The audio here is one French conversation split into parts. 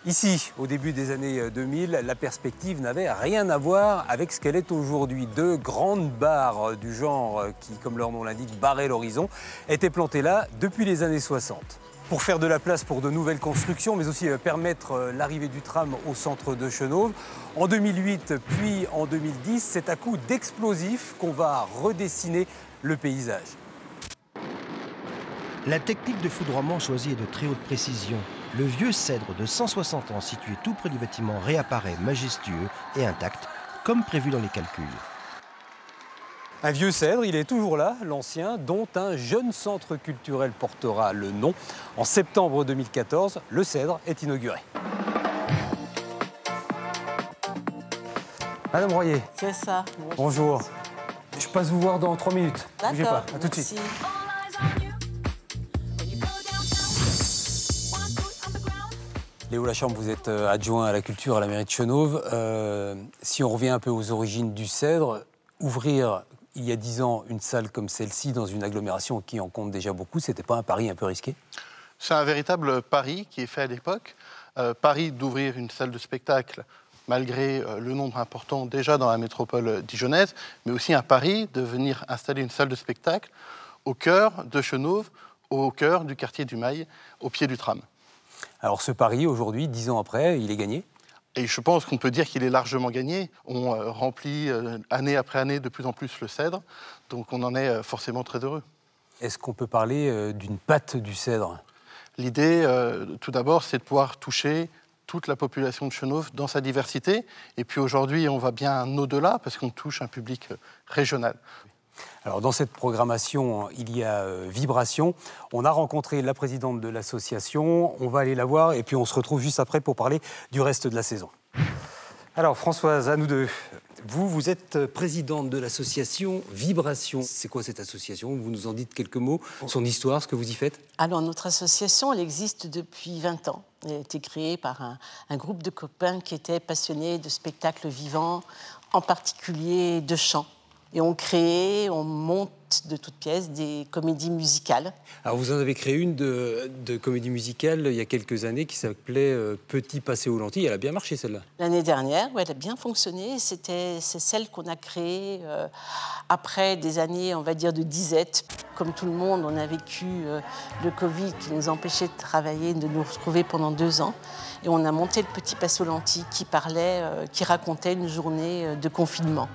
Ici, au début des années 2000, la perspective n'avait rien à voir avec ce qu'elle est aujourd'hui. Deux grandes barres du genre qui, comme leur nom l'indique, barraient l'horizon, étaient plantées là depuis les années 60. Pour faire de la place pour de nouvelles constructions, mais aussi permettre l'arrivée du tram au centre de Chenôve. En 2008, puis en 2010, c'est à coup d'explosifs qu'on va redessiner le paysage. La technique de foudroiement choisie est de très haute précision. Le vieux cèdre de 160 ans situé tout près du bâtiment réapparaît majestueux et intact, comme prévu dans les calculs. Un vieux cèdre, il est toujours là, l'ancien, dont un jeune centre culturel portera le nom. En septembre 2014, le cèdre est inauguré. Madame Royer. C'est ça. Bonjour. Je passe vous voir dans 3 minutes. Bougez pas, à tout de suite. Léo Lachambre, vous êtes adjoint à la culture à la mairie de Chenôve. Si on revient un peu aux origines du cèdre, ouvrir il y a 10 ans une salle comme celle-ci dans une agglomération qui en compte déjà beaucoup, c'était pas un pari un peu risqué? C'est un véritable pari qui est fait à l'époque. Pari d'ouvrir une salle de spectacle malgré le nombre important déjà dans la métropole dijonnaise, mais aussi un pari de venir installer une salle de spectacle au cœur de Chenôve, au cœur du quartier du Mail, au pied du tram. Alors ce pari, aujourd'hui, 10 ans après, il est gagné? Et je pense qu'on peut dire qu'il est largement gagné. On remplit année après année de plus en plus le cèdre, donc on en est forcément très heureux. Est-ce qu'on peut parler d'une patte du cèdre? L'idée, tout d'abord, c'est de pouvoir toucher toute la population de Chenôve dans sa diversité. Et puis aujourd'hui, on va bien au-delà parce qu'on touche un public régional. Alors dans cette programmation, il y a Vibration. On a rencontré la présidente de l'association, on va aller la voir et puis on se retrouve juste après pour parler du reste de la saison. Alors Françoise, à nous deux. Vous êtes présidente de l'association Vibration. C'est quoi cette association? Vous nous en dites quelques mots, son histoire, ce que vous y faites? Alors notre association, elle existe depuis 20 ans. Elle a été créée par un groupe de copains qui étaient passionnés de spectacles vivants, en particulier de chant. Et on monte de toutes pièces des comédies musicales. Alors vous en avez créé une de comédie musicale il y a quelques années qui s'appelait Petit passé aux lentilles. Elle a bien marché celle-là. L'année dernière, ouais, elle a bien fonctionné. C'est celle qu'on a créée après des années, on va dire, de disette. Comme tout le monde, on a vécu le Covid qui nous empêchait de travailler, de nous retrouver pendant 2 ans. Et on a monté le Petit passé aux lentilles qui racontait une journée de confinement.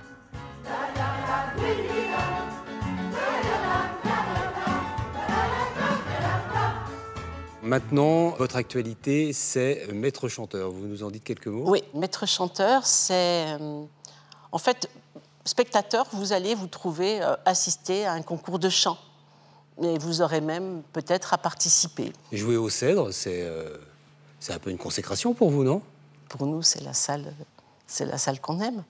Maintenant, votre actualité, c'est maître chanteur. Vous nous en dites quelques mots? Oui, maître chanteur, c'est... en fait, spectateur, vous allez vous trouver assister à un concours de chant. Et vous aurez même peut-être à participer. Jouer au cèdre, c'est un peu une consécration pour vous, non? Pour nous, c'est la salle qu'on aime.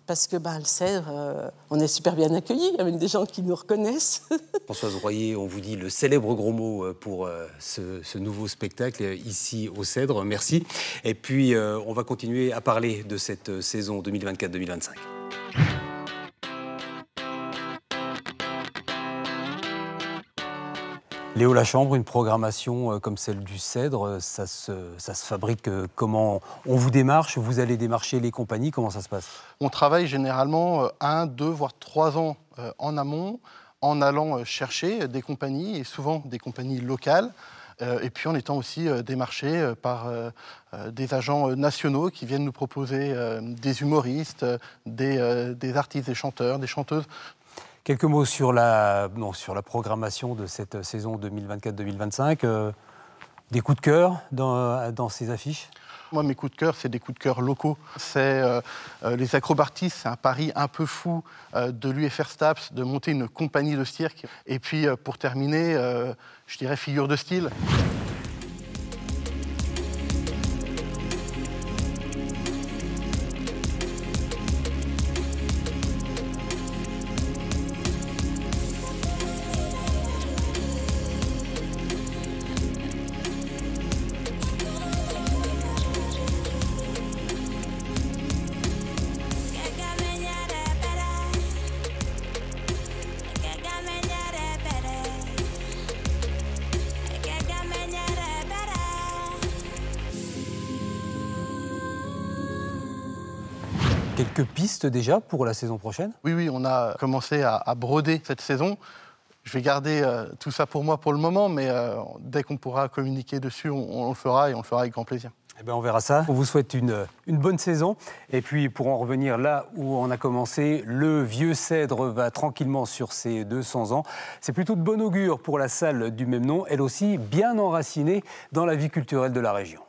Parce que le cèdre, on est super bien accueillis, il y a même des gens qui nous reconnaissent. Françoise Royer, on vous dit le célèbre gros mot pour ce nouveau spectacle ici au Cèdre. Merci. Et puis, on va continuer à parler de cette saison 2024-2025. Léo Lachambre, une programmation comme celle du Cèdre, ça se fabrique comment? On vous démarche, vous allez démarcher les compagnies, comment ça se passe? On travaille généralement 1, 2, voire 3 ans en amont, en allant chercher des compagnies, et souvent des compagnies locales, et puis en étant aussi démarchés par des agents nationaux qui viennent nous proposer des humoristes, des artistes, des chanteurs, des chanteuses. Quelques mots sur la programmation de cette saison 2024-2025. Des coups de cœur dans ces affiches? Moi, mes coups de cœur, c'est des coups de cœur locaux. C'est les acrobatistes, c'est un pari un peu fou de l'UFR STAPS de monter une compagnie de cirque. Et puis, pour terminer, je dirais figure de style. Quelques pistes déjà pour la saison prochaine? Oui, on a commencé à broder cette saison. Je vais garder tout ça pour moi pour le moment, mais dès qu'on pourra communiquer dessus, on le fera, et on le fera avec grand plaisir. Eh bien, on verra ça. On vous souhaite une bonne saison. Et puis, pour en revenir là où on a commencé, le vieux cèdre va tranquillement sur ses 200 ans. C'est plutôt de bon augure pour la salle du même nom, elle aussi bien enracinée dans la vie culturelle de la région.